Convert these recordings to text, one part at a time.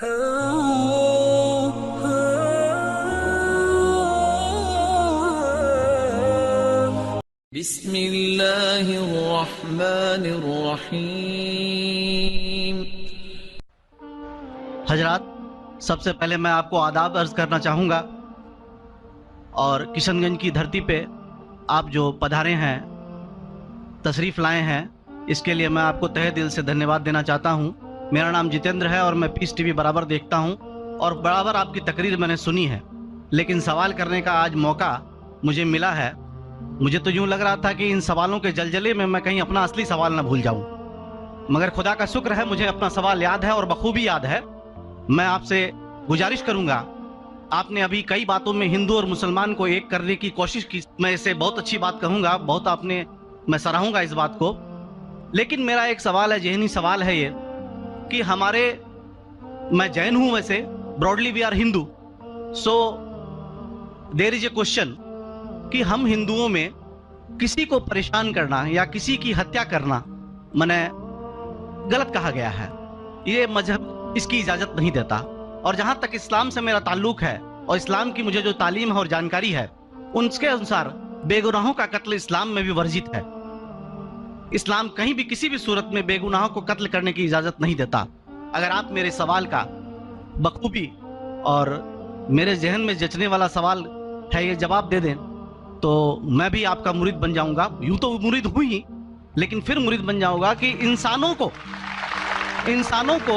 بسم اللہ الرحمن الرحیم۔ حضرات، سب سے پہلے میں آپ کو آداب عرض کرنا چاہوں گا، اور کشن گنج کی دھرتی پہ آپ جو پدھارے ہیں، تشریف لائے ہیں، اس کے لیے میں آپ کو تہہ دل سے دھنیہ واد دینا چاہتا ہوں۔ میرا نام جتیندر ہے اور میں پیس ٹی وی برابر دیکھتا ہوں اور برابر آپ کی تقریر میں نے سنی ہے، لیکن سوال کرنے کا آج موقع مجھے ملا ہے۔ مجھے تو یوں لگ رہا تھا کہ ان سوالوں کے جلجلے میں کہیں اپنا اصلی سوال نہ بھول جاؤں، مگر خدا کا شکر ہے مجھے اپنا سوال یاد ہے اور بخوبی یاد ہے۔ میں آپ سے گزارش کروں گا، آپ نے ابھی کئی باتوں میں ہندو اور مسلمان کو ایک کرنے کی کوشش کی، میں اسے بہت اچھی بات کہوں گا، بہت میں سراہوں گا اس بات کو، لیکن میرا ایک سوال ہے، ذہنی سوال ہے یہ کہ میں جین ہوں، ویسے broadly we are Hindu, so there is a question کہ ہم ہندوؤں میں کسی کو پریشان کرنا یا کسی کی ہتیا کرنا غلط کہا گیا ہے، یہ مذہب اس کی اجازت نہیں دیتا، اور جہاں تک اسلام سے میرا تعلق ہے اور اسلام کی مجھے جو تعلیم ہے اور جانکاری ہے، ان کے انسار بے گناہوں کا قتل اسلام میں بھی ورجت ہے۔ اسلام کہیں بھی کسی بھی صورت میں بے گناہوں کو قتل کرنے کی اجازت نہیں دیتا۔ اگر آپ میرے سوال کا بخوبی اور میرے ذہن میں جچنے والا سوال ہے یہ جواب دے دیں تو میں بھی آپ کا مرید بن جاؤں گا۔ یوں تو مرید ہوں ہی، لیکن پھر مرید بن جاؤں گا کہ انسانوں کو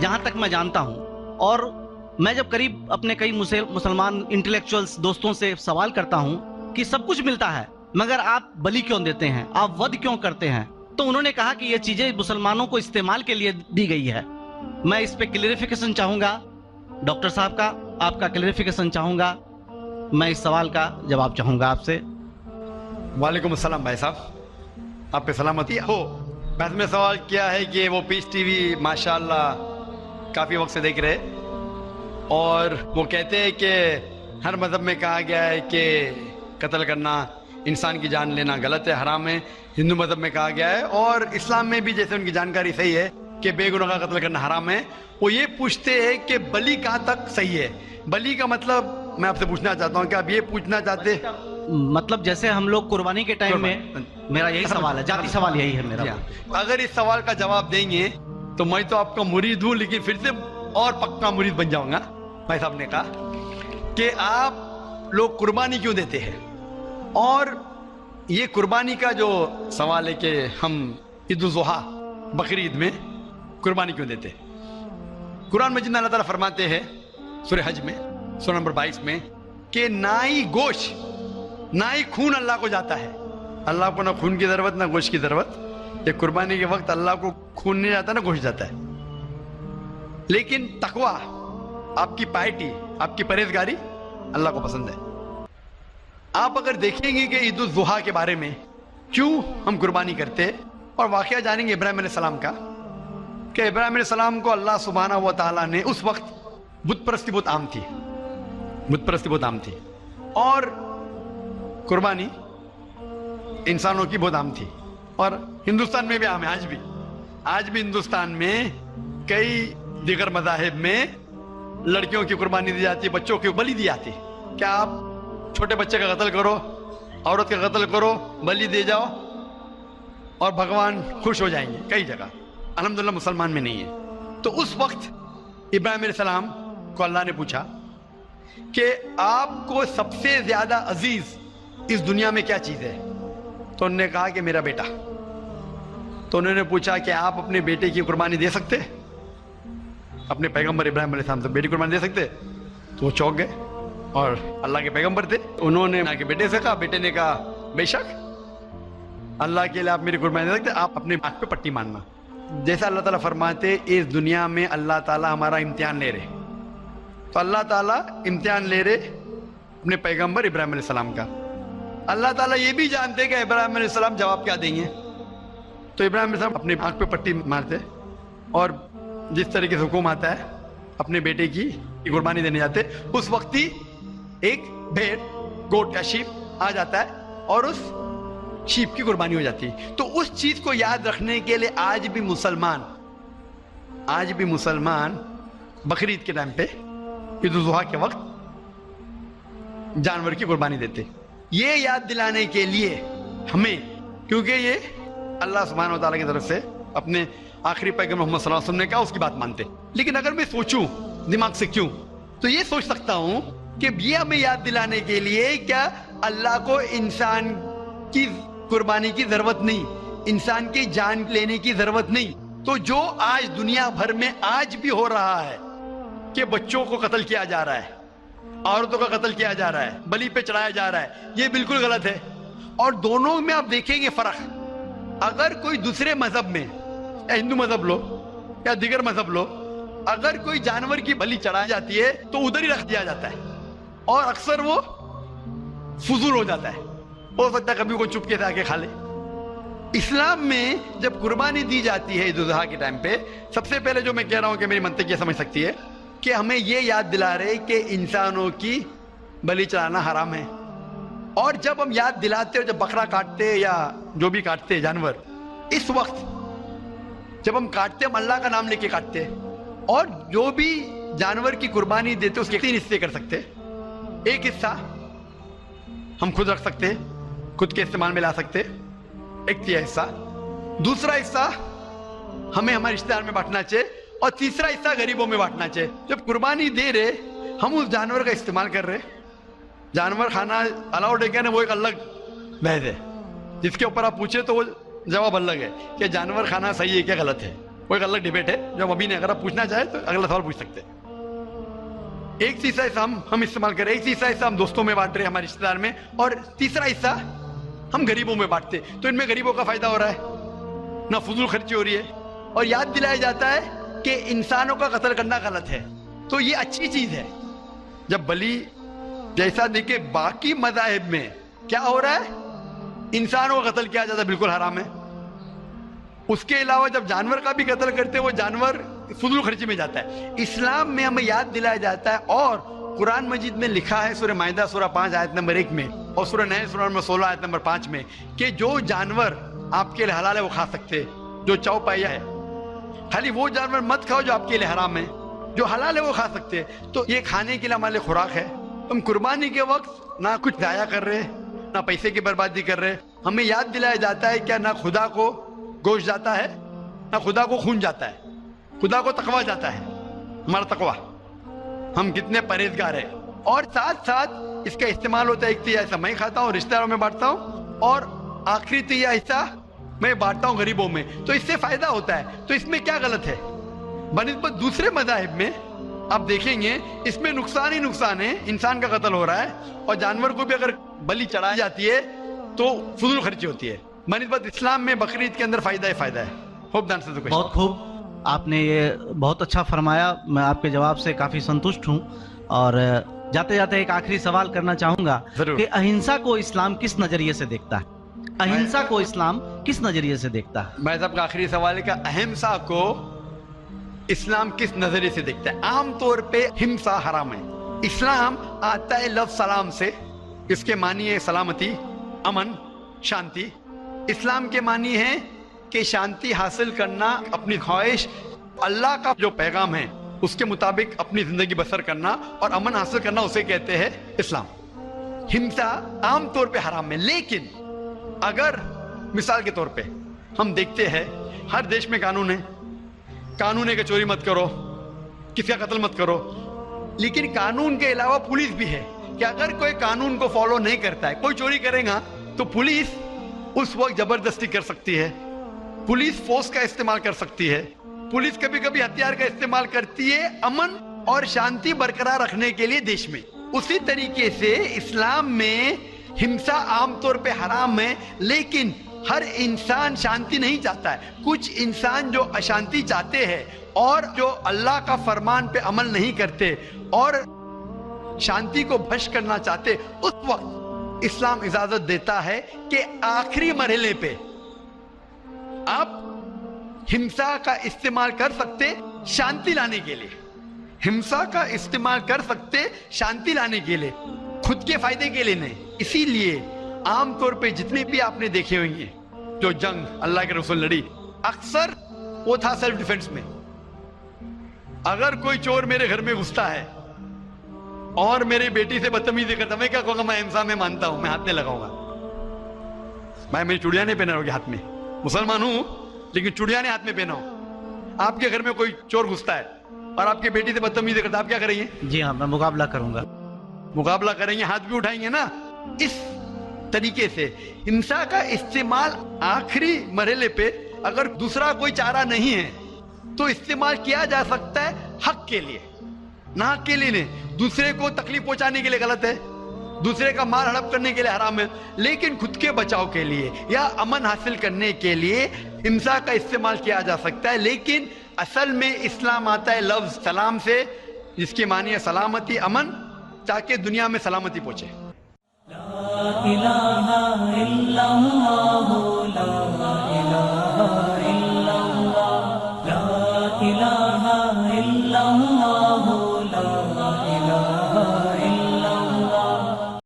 جہاں تک میں جانتا ہوں، اور میں جب قریب اپنے کئی مسلمان انٹلیکچوئلز دوستوں سے سوال کرتا ہوں کہ سب کچھ ملتا ہے مگر آپ بلی کیوں دیتے ہیں، آپ ود کیوں کرتے ہیں، تو انہوں نے کہا کہ یہ چیزیں مسلمانوں کو استعمال کے لیے دی گئی ہے۔ میں اس پہ کلیریفیکیشن چاہوں گا، ڈاکٹر صاحب کا آپ کا کلیریفیکیشن چاہوں گا، میں اس سوال کا جواب چاہوں گا آپ سے۔ وعلیکم السلام بھائی صاحب، آپ پہ سلامتی ہو۔ بس میں سوال کیا ہے کہ وہ پیس ٹی وی ماشاءاللہ کافی وقت سے دیکھ رہے، اور وہ کہتے ہیں کہ ہر مذہب میں کہا گیا ہے کہ قتل کرنا، انسان کی جان لینا غلط ہے، حرام ہے۔ ہندو مذہب میں کہا گیا ہے اور اسلام میں بھی جیسے ان کی جانکاری صحیح ہے کہ بے گناہ کا قتل کرنا حرام ہے۔ وہ یہ پوچھتے ہیں کہ بلی کہاں تک صحیح ہے؟ بلی کا مطلب میں آپ سے پوچھنا چاہتا ہوں کہ آپ یہ پوچھنا چاہتے ہیں مطلب جیسے ہم لوگ قربانی کے ٹائم میں، میرا یہی سوال ہے، ذاتی سوال یہی ہے میرا۔ اگر اس سوال کا جواب دیں گے تو میں تو آپ کا مرید ہوں، لیکن پھر سے اور پکا مرید بن جاؤں گا۔ بھائی صاحب نے کہا کہ آپ لوگ قربانی کیوں دیتے ہیں، اور یہ قربانی کا جو سوال ہے کہ ہم عید الاضحیٰ بقر عید میں قربانی کیوں دیتے ہیں۔ قرآن مجید میں اللہ تعالیٰ فرماتے ہیں سورہ حج میں سورہ نمبر 22 میں کہ نہ ہی گوشت نہ ہی خون اللہ کو جاتا ہے۔ اللہ کو نہ خون کی ضرورت نہ گوشت کی ضرورت۔ یہ قربانی کے وقت اللہ کو خون نہیں جاتا نہ گوشت جاتا ہے، لیکن تقویٰ، آپ کی پائٹی، آپ کی پرہیزگاری اللہ کو پسند ہے۔ آپ اگر دیکھیں گے کہ عید الاضحیٰ کے بارے میں کیوں ہم قربانی کرتے ہیں، اور واقعہ جانیں گے ابراہیم علیہ السلام کا، کہ ابراہیم علیہ السلام کو اللہ سبحانہ و تعالیٰ نے اس وقت بت پرستی بہت عام تھی، اور قربانی انسانوں کی بہت عام تھی، اور ہندوستان میں بھی عام ہے۔ آج بھی ہندوستان میں کئی دیگر مذاہب میں لڑکیوں کی قربانی دی جاتی ہے، بچوں کی بلی دی جاتی ہے۔ کیا آپ چھوٹے بچے کا قتل کرو، عورت کا قتل کرو، بلی دے جاؤ اور بھگوان خوش ہو جائیں گے؟ کئی جگہ، الحمدللہ مسلمان میں نہیں ہے۔ تو اس وقت ابراہیم علیہ السلام کو اللہ نے پوچھا کہ آپ کو سب سے زیادہ عزیز اس دنیا میں کیا چیز ہے؟ تو انہوں نے کہا کہ میرا بیٹا۔ تو انہوں نے پوچھا کہ آپ اپنے بیٹے کی قربانی دے سکتے؟ اپنے پیغمبر ابراہیم علیہ السلام سے بیٹی قربانی دے سکتے؟ تو وہ چونک گئے، اور اللہ کے پیغمبر تھے، انہوں نے بیٹے سے کہا، بیٹے نے کہا بے شک اللہ کے لیے آپ میری قربانی دے سکتے، آپ اپنے ہاتھ پہ پٹی ماننا۔ جیسا اللہ تعالیٰ فرماتے اس دنیا میں اللہ تعالیٰ ہمارا امتحان لے رہے، تو اللہ تعالیٰ امتحان لے رہے اپنے پیغمبر ابراہیم علیہ السلام کا۔ اللہ تعالیٰ یہ بھی جانتے کہ ابراہیم علیہ السلام جواب کیا دیں گے، تو ابراہیم علیہ السلام اپنے آنکھ پہ پٹی مارتے، اور جس طریقے سے حکم آتا ہے اپنے بیٹے کی قربانی دینے جاتے، اس وقت ہی ایک بھیڑ، گوٹ یا شیپ آ جاتا ہے اور اس شیپ کی قربانی ہو جاتی ہے۔ تو اس چیز کو یاد رکھنے کے لیے آج بھی مسلمان آج بھی مسلمان بقرعید کے ٹائم پہ عید الاضحیٰ کے وقت جانور کی قربانی دیتے. یہ یاد دلانے کے لیے ہمیں, کیونکہ یہ اللہ سبحانہ و تعالیٰ کی طرف سے اپنے آخری پیغمبر محمد صلی اللہ علیہ وسلم نے کہا, اس کی بات مانتے. لیکن اگر میں سوچوں دماغ سے کیوں, تو یہ سوچ سکتا ہوں کہ یہ ہمیں یاد دلانے کے لیے کیا اللہ کو انسان کی قربانی کی ضرورت نہیں, انسان کی جان لینے کی ضرورت نہیں. تو جو آج دنیا بھر میں آج بھی ہو رہا ہے کہ بچوں کو قتل کیا جا رہا ہے, عورتوں کا قتل کیا جا رہا ہے, بلی پہ چڑھایا جا رہا ہے, یہ بالکل غلط ہے. اور دونوں میں آپ دیکھیں گے فرق. اگر کوئی دوسرے مذہب میں, یا ہندو مذہب لو یا دیگر مذہب لو, اگر کوئی جانور کی بلی چڑھائی جاتی ہے تو ادھر ہی رکھ دیا جاتا ہے, اور اکثر وہ فضول ہو جاتا ہے. ہو سکتا ہے کبھی کوئی چپ کے سے آ کے کھا لے. اسلام میں جب قربانی دی جاتی ہے عید الاضحیٰ کے ٹائم پہ, سب سے پہلے جو میں کہہ رہا ہوں کہ میری منطق یہ سمجھ سکتی ہے کہ ہمیں یہ یاد دلا رہے کہ انسانوں کی بلی چڑھانا حرام ہے. اور جب ہم یاد دلاتے ہیں, جب بکرا کاٹتے یا جو بھی کاٹتے ہیں جانور, اس وقت جب ہم کاٹتے ہم اللہ کا نام لے کے کاٹتے, اور جو بھی جانور کی قربانی دیتے اس کے 3 حصے کر سکتے. ایک حصہ ہم خود رکھ سکتے, خود کے استعمال میں لا سکتے, ایک تیسرا حصہ. دوسرا حصہ ہمیں ہمارے رشتہ دار میں بانٹنا چاہیے, اور تیسرا حصہ غریبوں میں بانٹنا چاہیے. جب قربانی دے رہے ہم اس جانور کا استعمال کر رہے, جانور کھانا الاؤڈ ہے کیا نہیں وہ ایک الگ بحث ہے, جس کے اوپر آپ پوچھے تو وہ جواب الگ ہے کہ جانور کھانا صحیح ہے کیا غلط ہے, وہ ایک الگ ڈیبیٹ ہے جو ابھی نہیں. اگر آپ پوچھنا چاہیں تو اگلا سوال پوچھ سکتے ہیں. ایک تیسرا حصہ ہم استعمال کر رہے, ایک تیسرا حصہ ہم دوستوں میں بانٹ رہے ہمارے رشتہ دار میں, اور تیسرا حصہ ہم غریبوں میں بانٹتے. تو ان میں غریبوں کا فائدہ ہو رہا ہے, نہ فضول خرچی ہو رہی ہے, اور یاد دلایا جاتا ہے کہ انسانوں کا قتل کرنا غلط ہے. تو یہ اچھی چیز ہے. جب بلی جیسا دیکھے باقی مذاہب میں کیا ہو رہا ہے, انسانوں کا قتل کیا جاتا ہے, بالکل حرام ہے. اس کے علاوہ جب جانور کا بھی قتل کرتے وہ جانور فضول خرچی میں جاتا ہے. اسلام میں ہمیں یاد دلایا جاتا ہے, اور قرآن مجید میں لکھا ہے سورہ مائدہ سورہ 5 آیت نمبر 1 میں, اور سورہ نحل سورہ نمبر 16 آیت نمبر 5 میں, کہ جو جانور آپ کے لیے حلال ہے وہ کھا سکتے, جو چوپایا ہے. خالی وہ جانور مت کھاؤ جو آپ کے لیے حرام ہے, جو حلال ہے وہ کھا سکتے. تو یہ کھانے کے لیے ہمارے لیے خوراک ہے. ہم قربانی کے وقت نہ کچھ ضائع کر رہے, نہ پیسے کی بربادی کر رہے. ہمیں یاد دلایا جاتا ہے کیا نہ خدا کو گوشت جاتا ہے, نہ خدا کو خون جاتا ہے, خدا کو تقویٰ جاتا ہے. ہمارا تقویٰ, ہم کتنے پرہیزگار ہیں. اور ساتھ ساتھ اس کا استعمال ہوتا ہے, ایک تیسرا حصہ میں کھاتا ہوں, رشتہ داروں میں بانٹتا ہوں, اور آخری تیسرا حصہ میں بانٹتا ہوں غریبوں میں. تو اس سے فائدہ ہوتا ہے. تو اس میں کیا غلط ہے؟ بنسبت دوسرے مذاہب میں آپ دیکھیں گے اس میں نقصان ہی نقصان ہے, انسان کا قتل ہو رہا ہے, اور جانور کو بھی اگر بلی چڑھائی جاتی ہے تو فضول خرچی ہوتی ہے. بنسبت اسلام میں بقرعید کے اندر فائدہ ہی فائدہ ہے. بہت خوب, آپ نے یہ بہت اچھا فرمایا. میں آپ کے جواب سے کافی سنتشٹ ہوں. اور جاتے جاتے ایک آخری سوال کرنا چاہوں گا کہ اہنسا کو اسلام کس نظریے سے دیکھتا ہے؟ اہنسا کو اسلام کس نظریے سے دیکھتا ہے؟ میں صاحب کا آخری سوال ہے کہ اہنسا کو اسلام کس نظریے سے دیکھتا ہے؟ عام طور پہ ہمسا حرام ہے. اسلام آتا ہے لفظ سلام سے, اس کے معنی ہے سلامتی, امن, شانتی. اسلام کے معنی ہے کہ شانتی حاصل کرنا, اپنی خواہش, اللہ کا جو پیغام ہے اس کے مطابق اپنی زندگی بسر کرنا, اور امن حاصل کرنا, اسے کہتے ہیں اسلام. ہمسا عام طور پہ حرام ہے. لیکن اگر مثال کے طور پہ ہم دیکھتے ہیں ہر دیش میں قانون ہے کہ چوری مت کرو, کسی کا قتل مت کرو. لیکن قانون کے علاوہ پولیس بھی ہے کہ اگر کوئی قانون کو فالو نہیں کرتا ہے, کوئی چوری کرے گا تو پولیس اس وقت زبردستی کر سکتی ہے, پولیس فورس کا استعمال کر سکتی ہے, پولیس کبھی کبھی ہتھیار کا استعمال کرتی ہے امن اور شانتی برقرار رکھنے کے لیے دیش میں. اسی طریقے سے اسلام میں ہمسا عام طور پہ حرام ہے, لیکن ہر انسان شانتی نہیں چاہتا ہے. کچھ انسان جو اشانتی چاہتے ہیں اور جو اللہ کا فرمان پہ عمل نہیں کرتے اور شانتی کو بھش کرنا چاہتے, اس وقت اسلام اجازت دیتا ہے کہ آخری مرحلے پہ آپ ہمسا کا استعمال کر سکتے شانتی لانے کے لیے. ہمسا کا استعمال کر سکتے شانتی لانے کے لیے, خود کے فائدے کے لیے نہیں. اسی لیے عام طور پہ جتنے بھی آپ نے دیکھے ہوئیں گے جو جنگ اللہ کے رسول لڑی, اکثر وہ تھا سیلف ڈیفنس میں. اگر کوئی چور میرے گھر میں گھستا ہے اور میری بیٹی سے بدتمیزی کرتا, میں کیا کہوں گا؟ میں انسان میں مانتا ہوں, میں ہاتھ نہیں لگاؤں گا. میں میری چوڑیاں نہیں پہنا ہوگی ہاتھ میں, مسلمان ہوں لیکن چوڑیاں نہیں ہاتھ میں پہنا ہوں. آپ کے گھر میں کوئی چور گھستا ہے اور آپ کی بیٹی سے بدتمیزی کرتا ہے, آپ کیا کریں گے؟ جی ہاں, میں مقابلہ کروں گا. مقابلہ کریں گے, ہاتھ بھی اٹھائیں گے نا. اس طریقے سے ہنسا کا استعمال آخری مرحلے پہ اگر دوسرا کوئی چارہ نہیں ہے تو استعمال کیا جا سکتا ہے حق کے لیے, نہ حق کے لیے نہیں. دوسرے کو تکلیف پہنچانے کے لیے غلط ہے, دوسرے کا مال ہڑپ کرنے کے لیے حرام ہے, لیکن خود کے بچاؤ کے لیے یا امن حاصل کرنے کے لیے ہنسا کا استعمال کیا جا سکتا ہے. لیکن اصل میں اسلام آتا ہے لفظ سلام سے, جس کی معنی ہے سلامتی, امن, تاکہ دنیا میں سلامتی پہنچے. لا الہ الا